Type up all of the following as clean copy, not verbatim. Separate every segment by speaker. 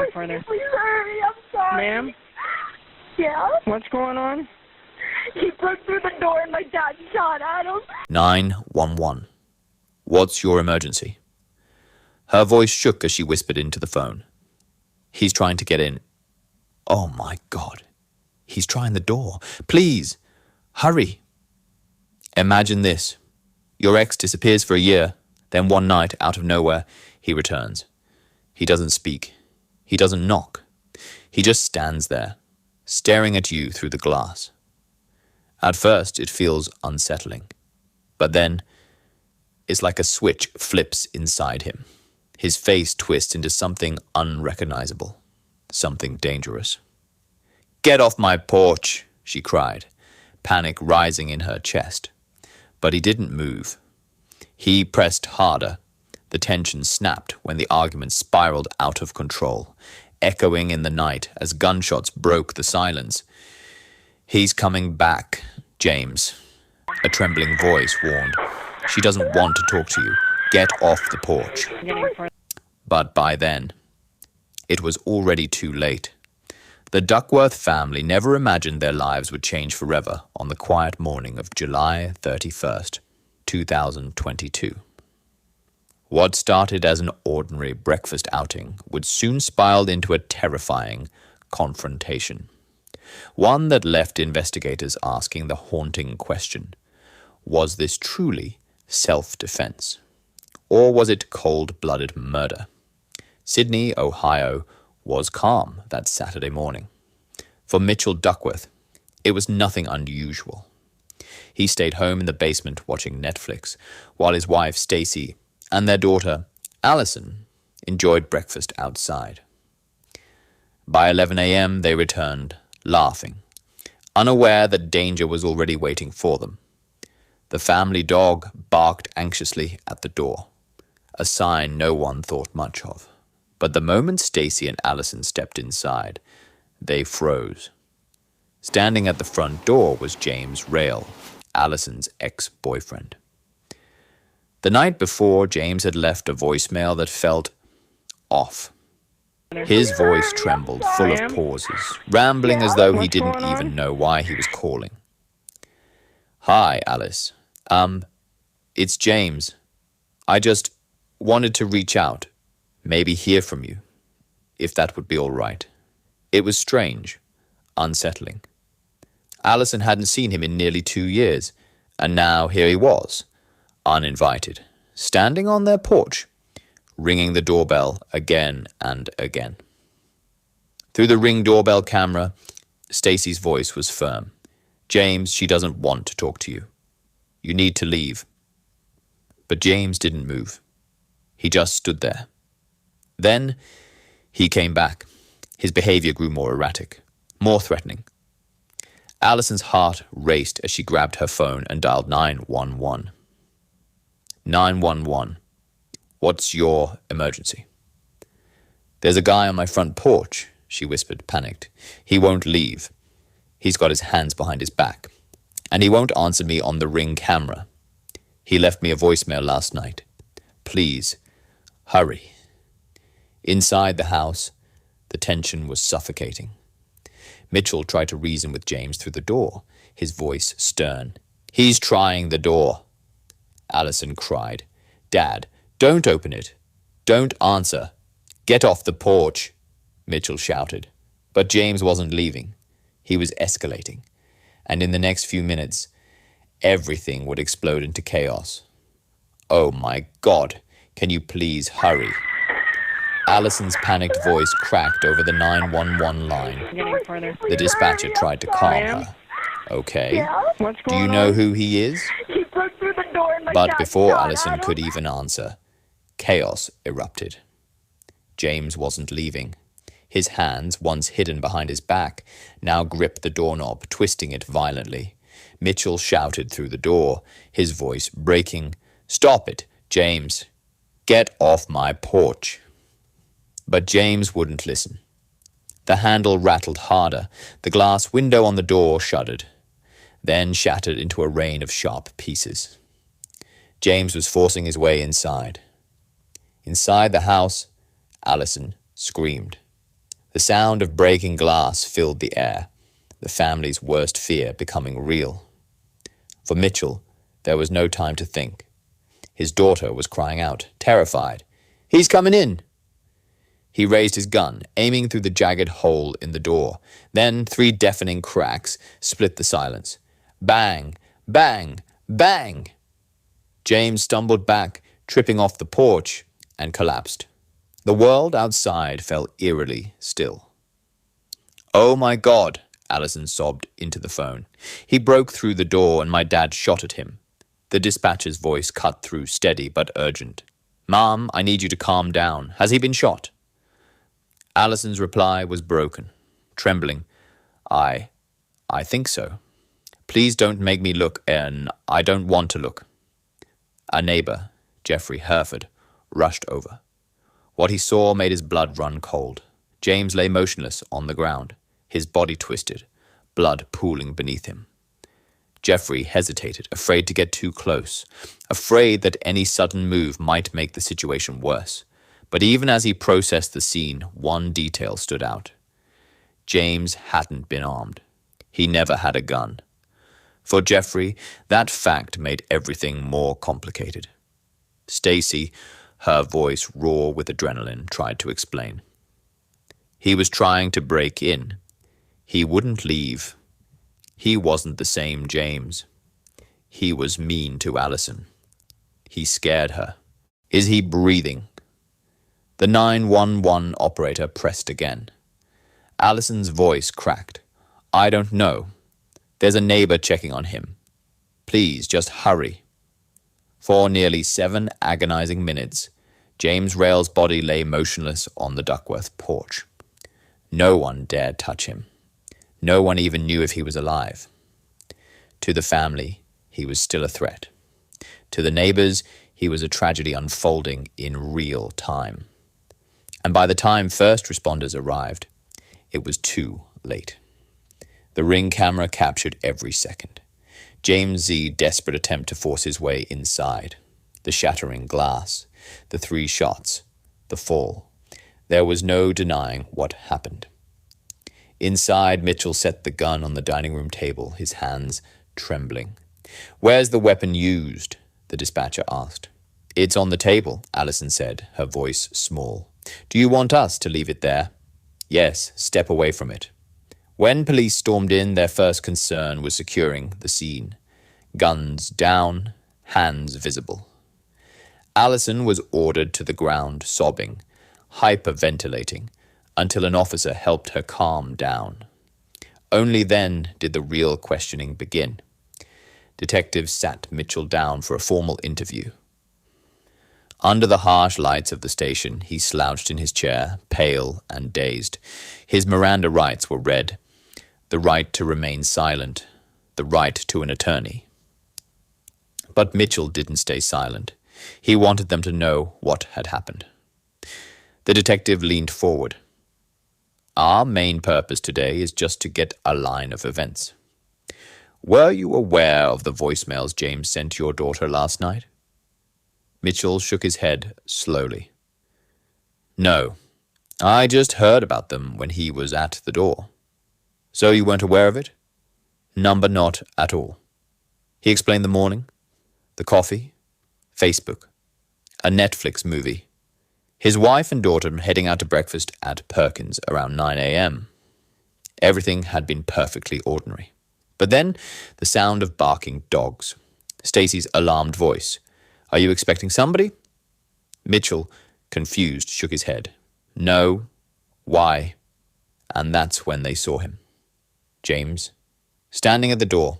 Speaker 1: Getting further.
Speaker 2: Please hurry, I'm sorry.
Speaker 1: Ma'am?
Speaker 2: Yeah?
Speaker 1: What's going on?
Speaker 2: He broke through the door and my dad shot at him.
Speaker 3: 911. What's your emergency? Her voice shook as she whispered into the phone. He's trying to get in. Oh my God. He's trying the door. Please, hurry. Imagine this. Your ex disappears for a year, then one night, out of nowhere, he returns. He doesn't speak. He doesn't knock. He just stands there, staring at you through the glass. At first, it feels unsettling. But then, it's like a switch flips inside him. His face twists into something unrecognizable, something dangerous. "Get off my porch," she cried, panic rising in her chest. But he didn't move. He pressed harder. The tension snapped when the argument spiraled out of control, echoing in the night as gunshots broke the silence. "He's coming back, James," a trembling voice warned. "She doesn't want to talk to you. Get off the porch." But by then, it was already too late. The Duckworth family never imagined their lives would change forever on the quiet morning of July 31st, 2022. What started as an ordinary breakfast outing would soon spiral into a terrifying confrontation. One that left investigators asking the haunting question, was this truly self-defense? Or was it cold-blooded murder? Sydney, Ohio, was calm that Saturday morning. For Mitchell Duckworth, it was nothing unusual. He stayed home in the basement watching Netflix, while his wife Stacy and their daughter Allison enjoyed breakfast outside. By 11 a.m. they returned, laughing, unaware that danger was already waiting for them. The family dog barked anxiously at the door, a sign no one thought much of. But the moment Stacy and Allison stepped inside, they froze. Standing at the front door was James Rail, Allison's ex-boyfriend. The night before, James had left a voicemail that felt off. His voice trembled, full of pauses, rambling as though he didn't even know why he was calling. "Hi, Alice. It's James. I just wanted to reach out. Maybe hear from you, if that would be all right." It was strange, unsettling. Allison hadn't seen him in nearly 2 years, and now here he was, uninvited, standing on their porch, ringing the doorbell again and again. Through the Ring doorbell camera, Stacy's voice was firm. "James, she doesn't want to talk to you. You need to leave." But James didn't move. He just stood there. Then he came back. His behavior grew more erratic, more threatening. Allison's heart raced as she grabbed her phone and dialed 911. 911. What's your emergency? "There's a guy on my front porch," she whispered, panicked. "He won't leave. He's got his hands behind his back. And he won't answer me on the Ring camera. He left me a voicemail last night. Please, hurry." Inside the house, the tension was suffocating. Mitchell tried to reason with James through the door, his voice stern. "He's trying the door." Allison cried. "Dad, don't open it. Don't answer. Get off the porch," Mitchell shouted. But James wasn't leaving. He was escalating. And in the next few minutes, everything would explode into chaos. "Oh my God, can you please hurry?" Allison's panicked voice cracked over the 911 line. The dispatcher tried to calm her. "Okay, do you know who he is?" But before Allison could even answer, chaos erupted. James wasn't leaving. His hands, once hidden behind his back, now gripped the doorknob, twisting it violently. Mitchell shouted through the door, his voice breaking, "Stop it, James. Get off my porch." But James wouldn't listen. The handle rattled harder. The glass window on the door shuddered, then shattered into a rain of sharp pieces. James was forcing his way inside. Inside the house, Allison screamed. The sound of breaking glass filled the air, the family's worst fear becoming real. For Mitchell, there was no time to think. His daughter was crying out, terrified. "He's coming in!" He raised his gun, aiming through the jagged hole in the door. Then 3 deafening cracks split the silence. Bang! Bang! Bang! James stumbled back, tripping off the porch, and collapsed. The world outside fell eerily still. "Oh my God," Allison sobbed into the phone. "He broke through the door and my dad shot at him." The dispatcher's voice cut through, steady but urgent. "Mom, I need you to calm down. Has he been shot?" Allison's reply was broken, trembling. I think so. Please don't make me look, and I don't want to look." A neighbor, Jeffrey Herford, rushed over. What he saw made his blood run cold. James lay motionless on the ground, his body twisted, blood pooling beneath him. Jeffrey hesitated, afraid to get too close, afraid that any sudden move might make the situation worse. But even as he processed the scene, one detail stood out. James hadn't been armed. He never had a gun. For Jeffrey, that fact made everything more complicated. Stacy, her voice raw with adrenaline, tried to explain. He was trying to break in. He wouldn't leave. He wasn't the same James. He was mean to Allison. He scared her. "Is he breathing?" The 911 operator pressed again. Allison's voice cracked. "I don't know. There's a neighbor checking on him. Please, just hurry." For nearly 7 agonizing minutes, James Rail's body lay motionless on the Duckworth porch. No one dared touch him. No one even knew if he was alive. To the family, he was still a threat. To the neighbors, he was a tragedy unfolding in real time. And by the time first responders arrived, it was too late. The Ring camera captured every second. James Z's desperate attempt to force his way inside. The shattering glass. The 3 shots. The fall. There was no denying what happened. Inside, Mitchell set the gun on the dining room table, his hands trembling. "Where's the weapon used?" the dispatcher asked. "It's on the table," Allison said, her voice small. "Do you want us to leave it there?" "Yes, step away from it." When police stormed in, their first concern was securing the scene. Guns down, hands visible. Allison was ordered to the ground, sobbing, hyperventilating, until an officer helped her calm down. Only then did the real questioning begin. Detectives sat Mitchell down for a formal interview. Under the harsh lights of the station, he slouched in his chair, pale and dazed. His Miranda rights were read. The right to remain silent, the right to an attorney. But Mitchell didn't stay silent. He wanted them to know what had happened. The detective leaned forward. "Our main purpose today is just to get a line of events. Were you aware of the voicemails James sent your daughter last night?" Mitchell shook his head slowly. "No, I just heard about them when he was at the door." "So you weren't aware of it?" "Number not at all." He explained the morning, the coffee, Facebook, a Netflix movie, his wife and daughter heading out to breakfast at Perkins around 9 a.m. Everything had been perfectly ordinary. But then the sound of barking dogs, Stacy's alarmed voice. "Are you expecting somebody?" Mitchell, confused, shook his head. "No. Why?" And that's when they saw him. James, standing at the door.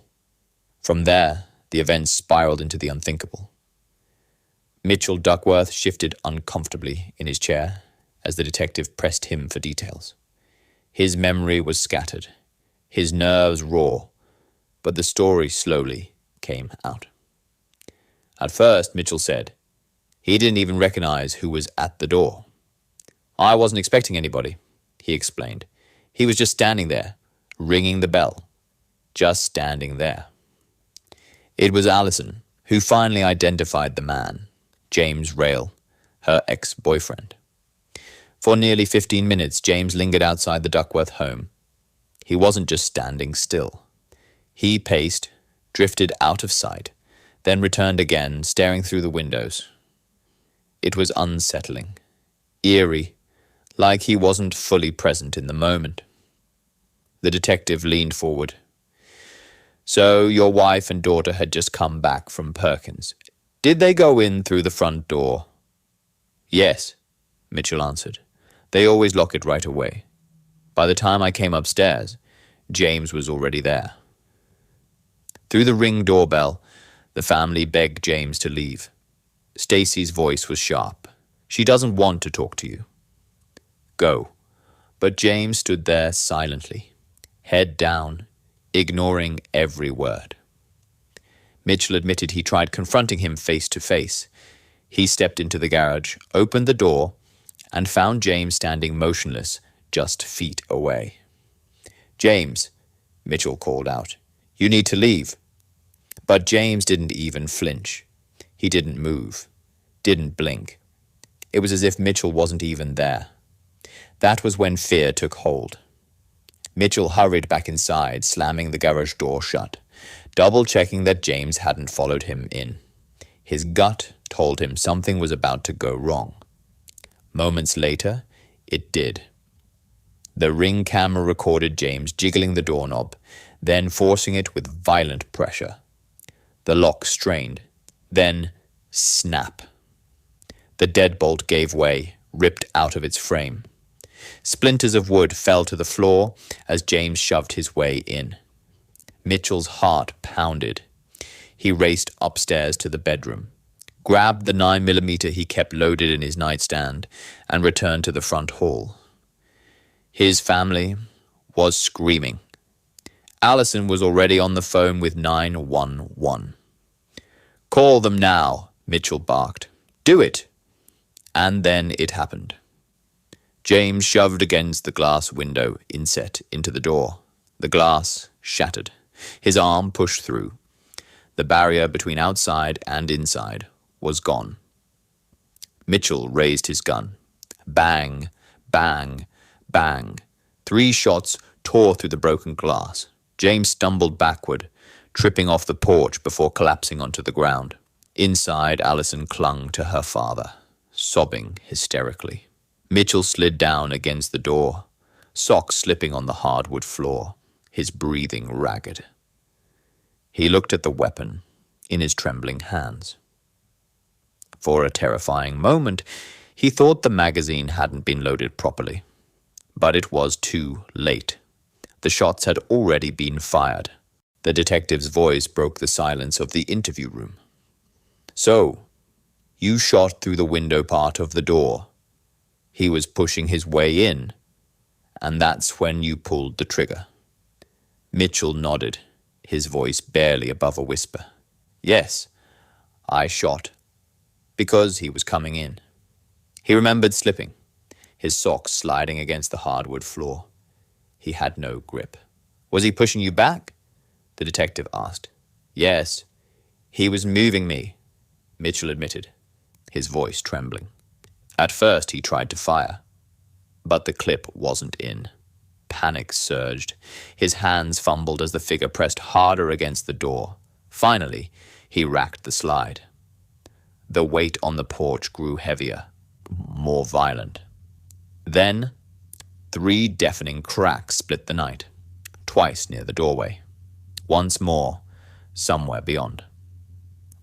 Speaker 3: From there, the events spiraled into the unthinkable. Mitchell Duckworth shifted uncomfortably in his chair as the detective pressed him for details. His memory was scattered, his nerves raw, but the story slowly came out. At first, Mitchell said, he didn't even recognize who was at the door. "I wasn't expecting anybody," he explained. "He was just standing there, ringing the bell. Just standing there." It was Allison who finally identified the man, James Rail, her ex-boyfriend. For nearly 15 minutes, James lingered outside the Duckworth home. He wasn't just standing still. He paced, drifted out of sight, then returned again, staring through the windows. It was unsettling, eerie, like he wasn't fully present in the moment. The detective leaned forward. So your wife and daughter had just come back from Perkins. Did they go in through the front door? Yes, Mitchell answered. They always lock it right away. By the time I came upstairs, James was already there. Through the Ring doorbell, the family begged James to leave. Stacy's voice was sharp. She doesn't want to talk to you. Go. But James stood there silently, head down, ignoring every word. Mitchell admitted he tried confronting him face to face. He stepped into the garage, opened the door, and found James standing motionless just feet away. James, Mitchell called out, you need to leave. But James didn't even flinch. He didn't move, didn't blink. It was as if Mitchell wasn't even there. That was when fear took hold. Mitchell hurried back inside, slamming the garage door shut, double-checking that James hadn't followed him in. His gut told him something was about to go wrong. Moments later, it did. The Ring camera recorded James jiggling the doorknob, then forcing it with violent pressure. The lock strained, then snap. The deadbolt gave way, ripped out of its frame. Splinters of wood fell to the floor as James shoved his way in. Mitchell's heart pounded. He raced upstairs to the bedroom, grabbed the 9mm he kept loaded in his nightstand, and returned to the front hall. His family was screaming. Allison was already on the phone with 911. Call them now, Mitchell barked. Do it! And then it happened. James shoved against the glass window inset into the door. The glass shattered. His arm pushed through. The barrier between outside and inside was gone. Mitchell raised his gun. Bang, bang, bang. 3 shots tore through the broken glass. James stumbled backward, tripping off the porch before collapsing onto the ground. Inside, Allison clung to her father, sobbing hysterically. Mitchell slid down against the door, socks slipping on the hardwood floor, his breathing ragged. He looked at the weapon in his trembling hands. For a terrifying moment, he thought the magazine hadn't been loaded properly. But it was too late. The shots had already been fired. The detective's voice broke the silence of the interview room. So, you shot through the window part of the door. He was pushing his way in, and that's when you pulled the trigger. Mitchell nodded, his voice barely above a whisper. Yes, I shot, because he was coming in. He remembered slipping, his socks sliding against the hardwood floor. He had no grip. Was he pushing you back? The detective asked. Yes, he was moving me, Mitchell admitted, his voice trembling. At first he tried to fire, but the clip wasn't in. Panic surged. His hands fumbled as the figure pressed harder against the door. Finally, he racked the slide. The weight on the porch grew heavier, more violent. Then, 3 deafening cracks split the night, twice near the doorway. Once more, somewhere beyond.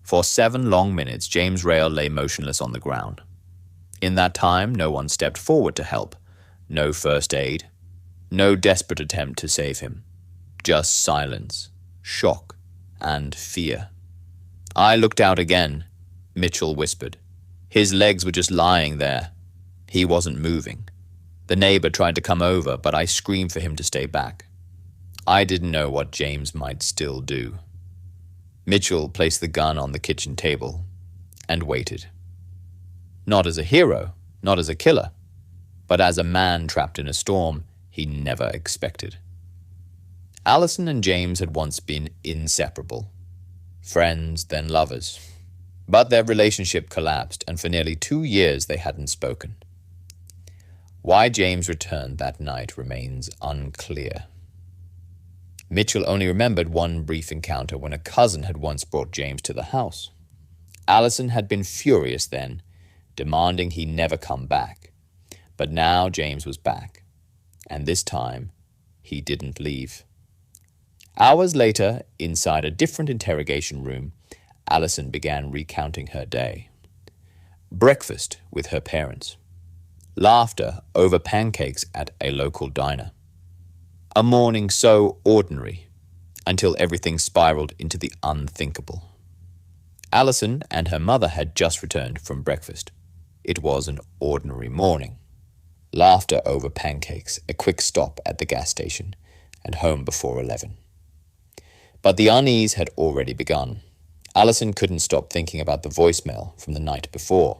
Speaker 3: For 7 long minutes, James Rail lay motionless on the ground. In that time, no one stepped forward to help. No first aid. No desperate attempt to save him. Just silence, shock, and fear. I looked out again, Mitchell whispered. His legs were just lying there. He wasn't moving. The neighbor tried to come over, but I screamed for him to stay back. I didn't know what James might still do. Mitchell placed the gun on the kitchen table and waited. Not as a hero, not as a killer, but as a man trapped in a storm he never expected. Allison and James had once been inseparable. Friends, then lovers. But their relationship collapsed, and for nearly 2 years they hadn't spoken. Why James returned that night remains unclear. Mitchell only remembered one brief encounter when a cousin had once brought James to the house. Allison had been furious then, demanding he never come back. But now James was back, and this time he didn't leave. Hours later, inside a different interrogation room, Allison began recounting her day. Breakfast with her parents. Laughter over pancakes at a local diner. A morning so ordinary until everything spiraled into the unthinkable. Allison and her mother had just returned from breakfast. It was an ordinary morning. Laughter over pancakes, a quick stop at the gas station, and home before 11. But the unease had already begun. Allison couldn't stop thinking about the voicemail from the night before.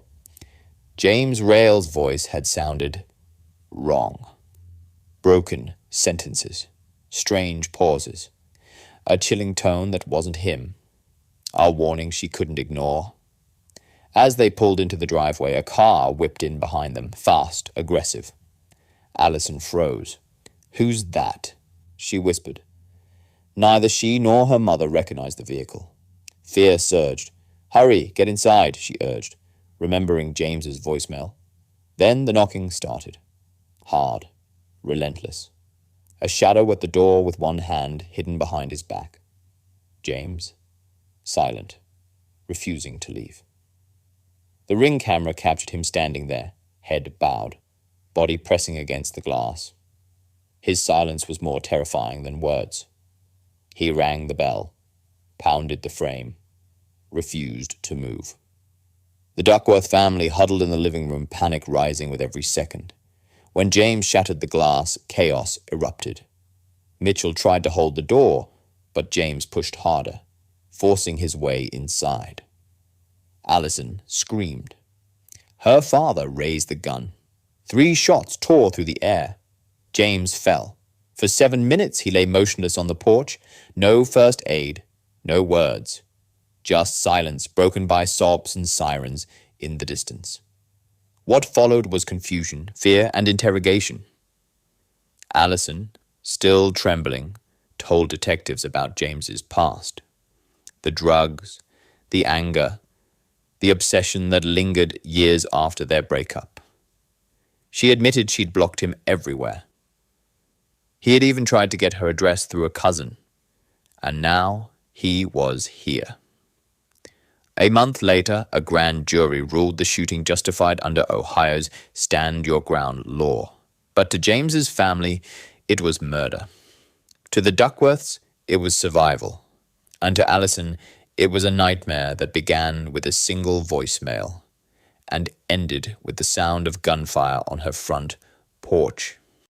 Speaker 3: James Rail's voice had sounded wrong. Broken sentences, strange pauses, a chilling tone that wasn't him, a warning she couldn't ignore. As they pulled into the driveway, a car whipped in behind them, fast, aggressive. Allison froze. "Who's that?" she whispered. Neither she nor her mother recognized the vehicle. Fear surged. "Hurry, get inside," she urged, remembering James's voicemail. Then the knocking started. Hard, relentless. A shadow at the door with one hand hidden behind his back. James, silent, refusing to leave. The Ring camera captured him standing there, head bowed, body pressing against the glass. His silence was more terrifying than words. He rang the bell, pounded the frame, refused to move. The Duckworth family huddled in the living room, panic rising with every second. When James shattered the glass, chaos erupted. Mitchell tried to hold the door, but James pushed harder, forcing his way inside. Allison screamed. Her father raised the gun. 3 shots tore through the air. James fell. For 7 minutes he lay motionless on the porch. No first aid, no words. Just silence broken by sobs and sirens in the distance. What followed was confusion, fear, and interrogation. Allison, still trembling, told detectives about James's past. The drugs, the anger, the obsession that lingered years after their breakup. She admitted she'd blocked him everywhere. He had even tried to get her address through a cousin, and now he was here. A month later, a grand jury ruled the shooting justified under Ohio's Stand Your Ground law. But to James's family, it was murder. To the Duckworths, it was survival. And to Allison, it was a nightmare that began with a single voicemail and ended with the sound of gunfire on her front porch.